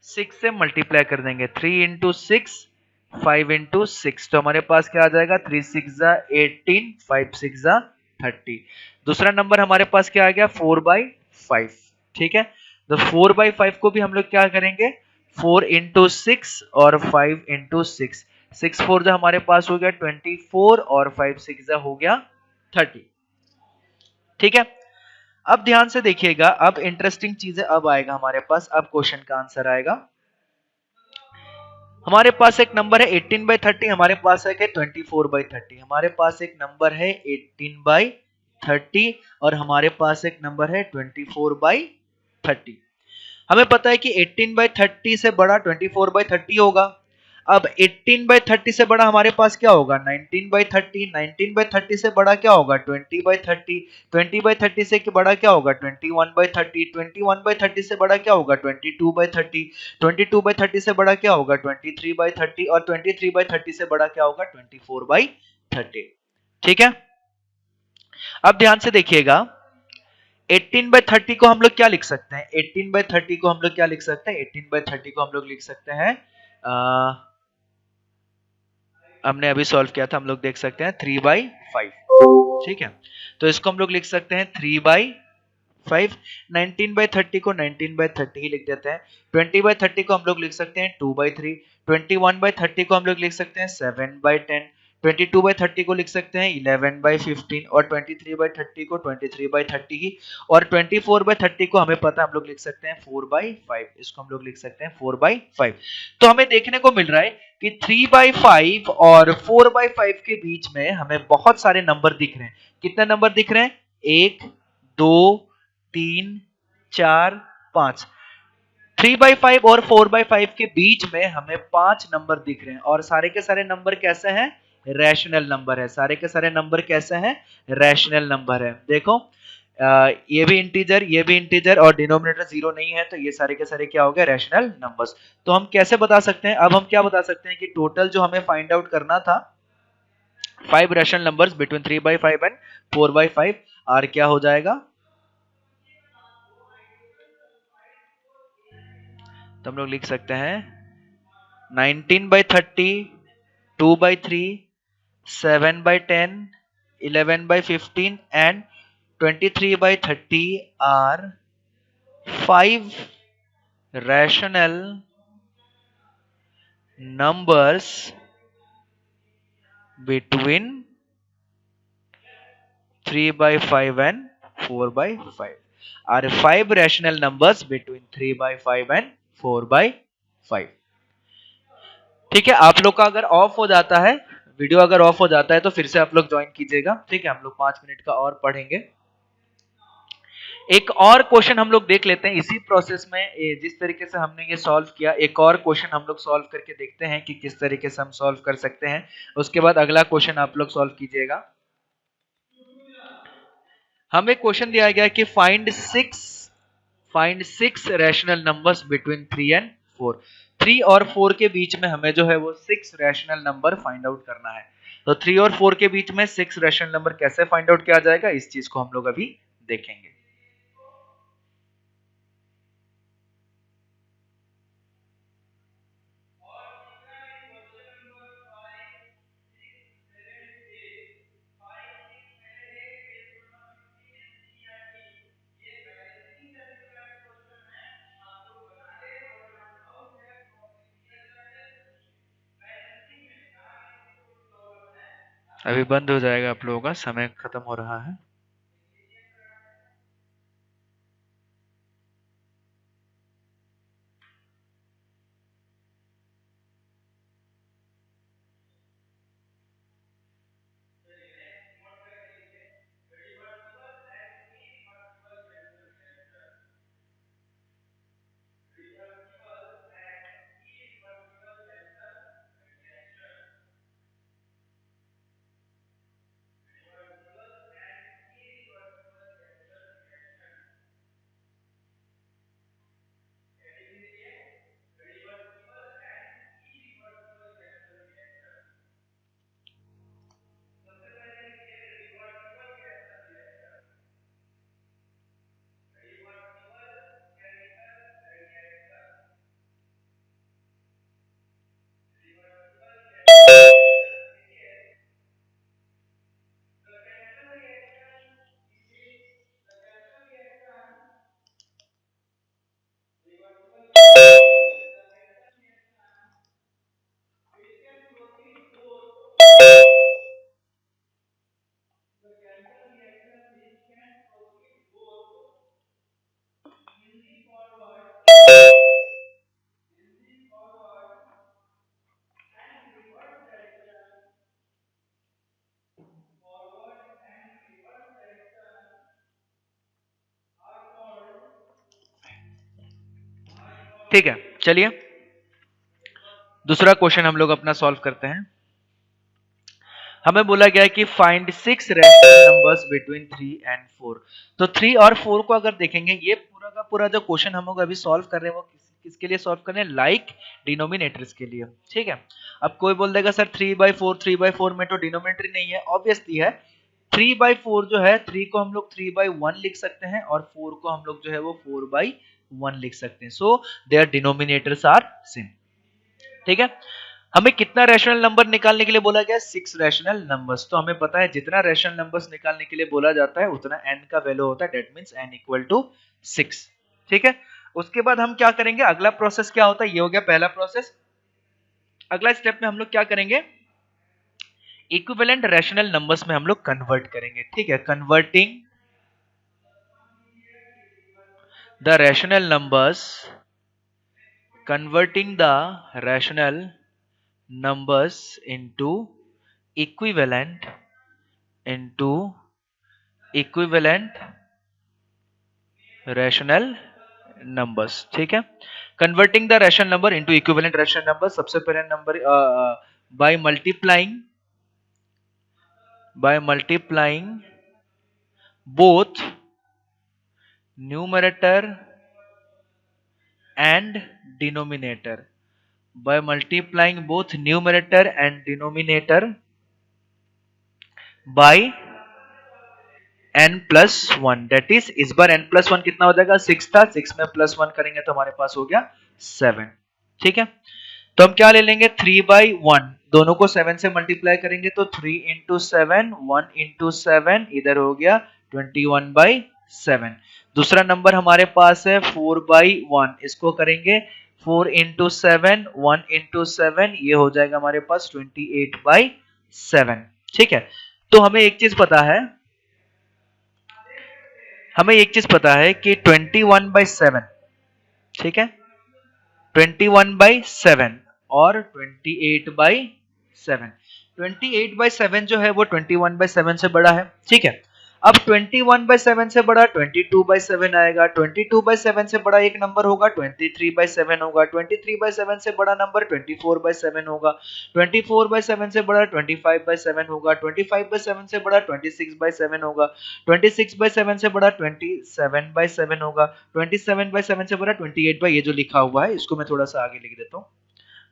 6 से मल्टीप्लाई कर देंगे, 3 इंटू 6, 5 इंटू 6, तो हमारे पास क्या आ जाएगा, 3 6 जा 18, 5 6 जा 30। दूसरा नंबर हमारे पास क्या आ गया, 4/5। ठीक है, तो 4/5 को भी हम लोग क्या करेंगे, 4 इंटू 6 और 5 इंटू 6, 6 4 जा हमारे पास हो गया 24 और 5 6 जा हो गया 30। ठीक है, अब ध्यान से देखिएगा, अब इंटरेस्टिंग चीजें अब आएगा हमारे पास, अब क्वेश्चन का आंसर आएगा। हमारे पास एक नंबर है 18/30, हमारे पास है कि 24/30। हमारे पास एक नंबर है 18/30 और हमारे पास एक नंबर है 24/30। हमें पता है कि 18/30 से बड़ा 24/30 होगा। अब 18/30 से बड़ा हमारे पास क्या होगा? 19/30। 19/30 से बड़ा क्या होगा? 20/30। 20/30 से बड़ा क्या होगा? 21/30। 21/30 से बड़ा क्या होगा? 22/30। 22/30 से बड़ा क्या होगा? 23/30 और 23/30 से बड़ा क्या होगा? 24/30। ठीक है, अब ध्यान से देखिएगा, 18/30 को हम लोग क्या लिख सकते हैं? 18/30 को हम लोग क्या लिख सकते हैं? 18/30 को हम लोग लिख सकते हैं, हमने अभी सॉल्व किया था, हम लोग देख सकते हैं 3/5। ठीक है, तो इसको हम लोग लिख सकते हैं 3/5। 19/30 को 19/30 ही लिख देते हैं। 20/30 को हम लोग लिख सकते हैं 2/3। 21/30 को हम लोग लिख सकते हैं 7/10। 22/30 को लिख सकते हैं 11/15 और 23/30 को 23/30 ही, और 24/30 को हमें पता है हम लोग लिख सकते हैं 4/5। इसको हम लोग लिख सकते हैं 4/5। तो हमें देखने को मिल रहा है कि 3/5 और 4/5 के बीच में हमें बहुत सारे नंबर दिख रहे हैं। कितने नंबर दिख रहे हैं? 1, 2, 3, 4, 5। 3/5 और 4/5 के बीच में हमें 5 नंबर दिख रहे हैं, और सारे के सारे नंबर कैसे हैं? रैशनल नंबर है। सारे के सारे नंबर कैसे हैं? रैशनल नंबर है। देखो, ये भी इंटीजर और डिनोमिनेटर जीरो नहीं है, तो ये सारे के सारे क्या हो गए? Rational numbers. तो हम कैसे बता सकते हैं? अब हम क्या बता सकते हैं कि टोटल जो हमें फाइंड आउट करना था, 5 rational numbers between 3/5 and 4/5 are क्या हो जाएगा? तो हम लोग लिख सकते हैं 19/30, 2/3, 7/10, 11/15 and 23/30 are 5 rational numbers between 3/5 and 4/5 are 5 rational numbers between 3/5 and 4/5। ठीक है, आप लोग का अगर ऑफ हो जाता है, वीडियो अगर ऑफ हो जाता है तो फिर से आप लोग ज्वाइन कीजिएगा। ठीक है, हम लोग 5 मिनट का और पढ़ेंगे। एक और क्वेश्चन हम लोग देख लेते हैं इसी प्रोसेस में, जिस तरीके से हमने ये सॉल्व किया, एक और क्वेश्चन हम लोग सॉल्व करके देखते हैं कि किस तरीके से हम सॉल्व कर सकते हैं। उसके बाद अगला क्वेश्चन आप लोग सॉल्व कीजिएगा। हमें क्वेश्चन दिया गया कि find six rational numbers between 3 and 4। 3 और 4 के बीच में हमें जो है वो 6 रैशनल नंबर फाइंड आउट करना है। तो 3 और 4 के बीच में 6 रैशनल नंबर कैसे फाइंड आउट किया जाएगा, इस चीज को हम लोग अभी देखेंगे। अभी बंद हो जाएगा आप लोगों का, समय खत्म हो रहा है। ठीक है, चलिए दूसरा क्वेश्चन हम लोग अपना सॉल्व करते हैं। हमें बोला गया है कि find 6 rational numbers between 3 and 4। तो 3 और 4 को अगर देखेंगे, ये पूरा का पूरा जो क्वेश्चन हम लोग अभी सॉल्व कर रहे हैं वो किसके लिए सॉल्व कर रहे हैं? लाइक डिनोमिनेटर्स के लिए। ठीक है, अब कोई बोल देगा सर 3/4 में तो डिनोमिनेटर नहीं है। ऑब्वियसली है, 3/4 जो है, 3 को हम लोग 3/1 लिख सकते हैं और 4 को हम लोग जो है वो 4/1 लिख सकते हैं। So their denominators are same. ठीक है, हमें कितना रैशनल नंबर निकालने के लिए बोला गया? 6 रैशनल नंबर्स। तो हमें पता है जितना रैशनल नंबर्स निकालने के लिए बोला जाता है उतना n का वैल्यू होता है, that means n equal to 6। ठीक है, उसके बाद हम क्या करेंगे? अगला प्रोसेस क्या होता है? ये हो गया पहला प्रोसेस। अगला स्टेप में हम लोग क्या करेंगे? इक्विवेलेंट रैशनल नंबर्स में हम लोग कन्वर्ट करेंगे। ठीक है, converting the rational numbers, converting the rational numbers into equivalent rational numbers। ठीक है, converting the rational number into equivalent rational numbers। सबसे पहले number by multiplying both numerator and denominator, by multiplying both numerator and denominator by n+1, that is इस बार n+1 कितना हो जाएगा? 6 था, 6 में +1 करेंगे तो हमारे पास हो गया 7। ठीक है, तो हम क्या ले लेंगे? 3/1, दोनों को 7 से मल्टीप्लाई करेंगे तो 3 इंटू 7, 1 इंटू 7, इधर हो गया 21/7। दूसरा नंबर हमारे पास है 4/1, इसको करेंगे 4 इंटू 7, 1 इंटू 7, ये हो जाएगा हमारे पास 28/7। ठीक है, तो हमें एक चीज पता है, कि 21/7, ठीक है, 21/7 और 28/7, 28/7 जो है वो 21/7 से बड़ा है। ठीक है, अब 21/7 से बड़ा 22/7 आएगा, 22/7 से बड़ा एक नंबर होगा 23/7 होगा, 23/7 से बड़ा नंबर 24/7 होगा, 24/7 से बड़ा 25/7 होगा, 25/7 से बड़ा 26/7 होगा, 26/7 से बड़ा 27/7 होगा, 27/7 से बड़ा 28 बाई, ये जो लिखा हुआ है इसको मैं थोड़ा सा आगे लिख देता हूँ,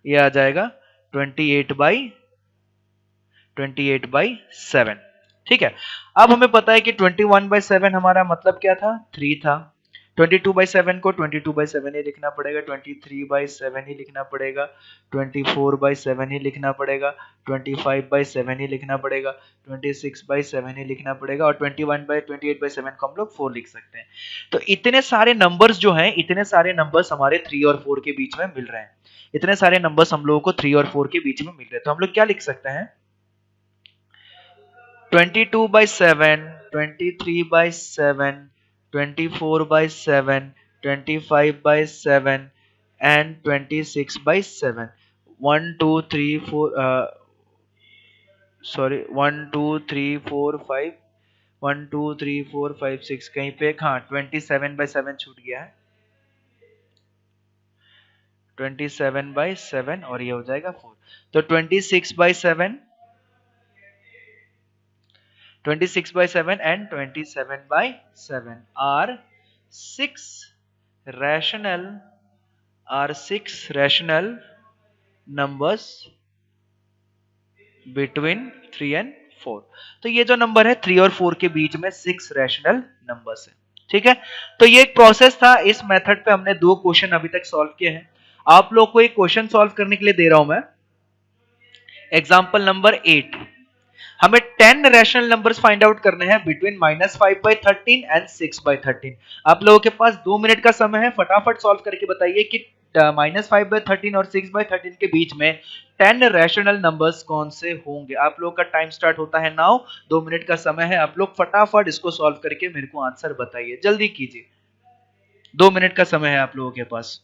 ये आ जाएगा 28/7। ठीक है, अब हमें पता है कि 21/7 हमारा मतलब क्या था? 3 था। 22/7 को 22/7 ही लिखना पड़ेगा, 23/7 ही लिखना पड़ेगा, 24/7 ही लिखना पड़ेगा, 25/7 ही लिखना पड़ेगा, 26/7 ही लिखना पड़ेगा और 28/7 को हम लोग 4 लिख सकते हैं। तो इतने सारे नंबर्स जो हैं, इतने सारे नंबर्स हमारे 3 और 4 के बीच में मिल रहे हैं। इतने सारे नंबर्स हम लोगों को 3 और 4 के बीच में मिल रहे हैं, तो हम लोग क्या लिख सकते हैं? 22/7, 23/7, 24/7, 25/7 and 26/7। 1 2 3 4 सॉरी 1 2 3 4 5, 1 2 3 4 5 6, कहीं पे हाँ 27/7 छूट गया है, 27/7 और ये हो जाएगा 4। तो 26/7, 26/7 and 27/7 are six rational numbers between 3 and 4। तो ये जो नंबर है 3 और 4 के बीच में 6 रैशनल नंबर्स है। ठीक है, तो ये एक प्रोसेस था। इस मेथड पे हमने 2 क्वेश्चन अभी तक सॉल्व किए हैं। आप लोग को एक क्वेश्चन सॉल्व करने के लिए दे रहा हूं मैं, एग्जाम्पल नंबर 8। हमें 10 रैशनल नंबर्स फाइंड आउट करने हैं बिटवीन -5/13 एंड 6/13। आप लोगों के पास 2 मिनट का समय है, फटाफट सॉल्व करके बताइए कि -5/13 और 6/13 के बीच में 10 रैशनल नंबर्स कौन से होंगे। आप लोगों का टाइम स्टार्ट होता है नाउ, 2 मिनट का समय है, आप लोग फटाफट इसको सॉल्व करके मेरे को आंसर बताइए, जल्दी कीजिए, 2 मिनट का समय है आप लोगों के पास।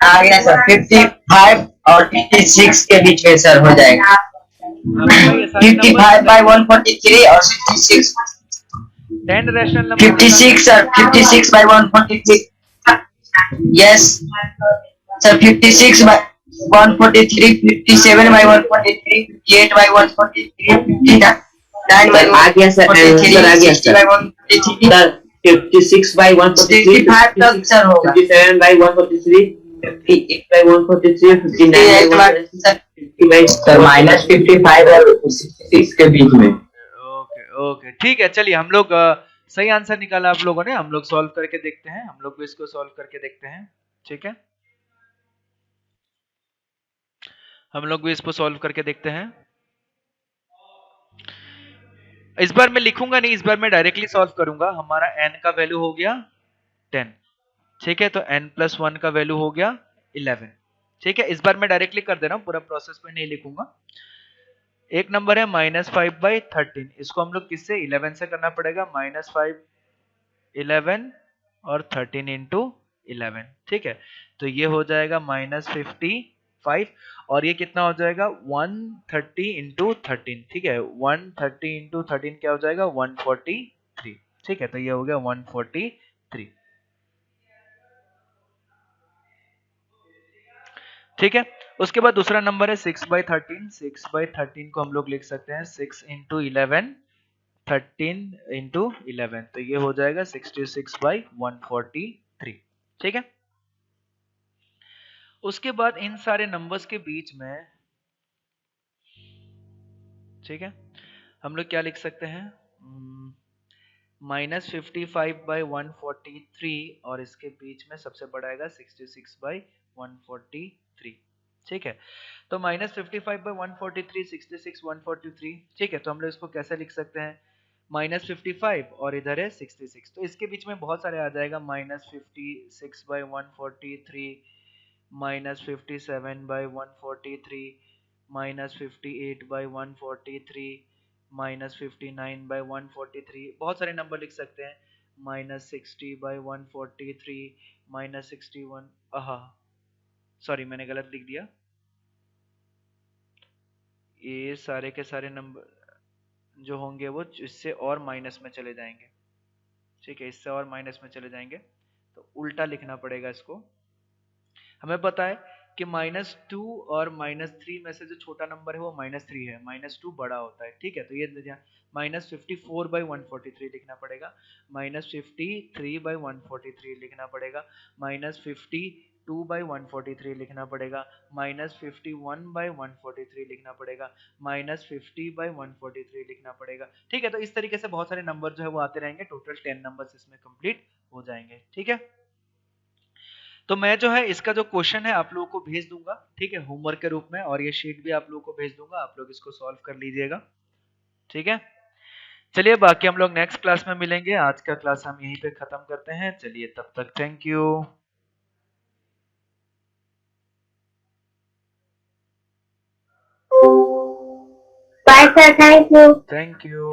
आ गया सर, 55 और 56 के बीच में सर हो जाएगा। आपका ये सारे नंबर 55 बाय 143 और 66। 10 rational number 56 sir, 56 by 143। Yes sir, 56 by 143, 57 by 143, 58 by 143, 59 by आ गया सर, आंसर आ गया सर। 143 सर, 56 बाय 143, 55 तक सर होगा। 57 by 143, 58 by 143, 59 by 143, sir minus 55 और 66 के बीच में। ओके ओके ठीक है, चलिए हम लोग सही आंसर निकाला आप लोगों ने। हम लोग सॉल्व करके देखते हैं, हम लोग भी इसको सॉल्व करके देखते हैं। ठीक है, हम लोग भी इसको सॉल्व करके देखते हैं। इस बार मैं लिखूंगा नहीं, इस बार मैं डायरेक्टली सॉल्व करूंगा। हमारा n का वैल्यू हो गया 10, ठीक है, तो n+1 का वैल्यू हो गया 11। ठीक है, इस बार मैं डायरेक्टली कर दे रहा हूं, पूरा प्रोसेस में नहीं लिखूंगा। एक नंबर है -5/13, इसको हम लोग किससे 11 से करना पड़ेगा, -5 11 और 13 इंटू 11। ठीक है, तो ये हो जाएगा -55 और ये कितना हो जाएगा 130 इंटू 13। ठीक है, 130 इंटू 13 क्या हो जाएगा 143। ठीक है, तो ये हो गया 143। ठीक है, उसके बाद दूसरा नंबर है 6/13। 6/13 को हम लोग लिख सकते हैं 6 इंटू 11, 13 इंटू 11, तो ये हो जाएगा 66/143। ठीक है, उसके बाद इन सारे नंबर्स के बीच में, ठीक है, हम लोग क्या लिख सकते हैं, -55/143 और इसके बीच में सबसे बड़ा आएगा 66/143। ठीक है, तो -55/143, 66/143। ठीक है, तो हम लोग इसको कैसे लिख सकते हैं, -55 और इधर है 66, तो इसके बीच में बहुत सारे आ जाएगा, -56/143, -57/143, -58/143, -59/143, बहुत सारे नंबर लिख सकते हैं, -60/143, -61, हाँ सॉरी मैंने गलत लिख दिया, ये सारे के सारे नंबर जो होंगे वो इससे और माइनस में चले जाएंगे। ठीक है, इससे और माइनस में चले जाएंगे, तो उल्टा लिखना पड़ेगा इसको। हमें पता है कि -2 और -3 में से जो छोटा नंबर है वो -3 है, -2 बड़ा होता है। ठीक है, तो ये -54/143 लिखना पड़ेगा, -53/143 लिखना पड़ेगा, -52/143 लिखना पड़ेगा, -51/143 लिखना पड़ेगा, -50/143 लिखना पड़ेगा। ठीक है, तो इस तरीके से बहुत सारे नंबर जो है वो आते रहेंगे, टोटल 10 नंबर्स इसमें कंप्लीट हो जाएंगे। ठीक है, तो मैं जो है इसका जो क्वेश्चन है आप लोगों को भेज दूंगा, ठीक है, होमवर्क के रूप में, और ये शीट भी आप लोगों को भेज दूंगा, आप लोग इसको सॉल्व कर लीजिएगा। ठीक है, चलिए बाकी हम लोग नेक्स्ट क्लास में मिलेंगे, आज का क्लास हम यहीं पे खत्म करते हैं। चलिए तब तक thank you. Bye sir, thank you. Thank you.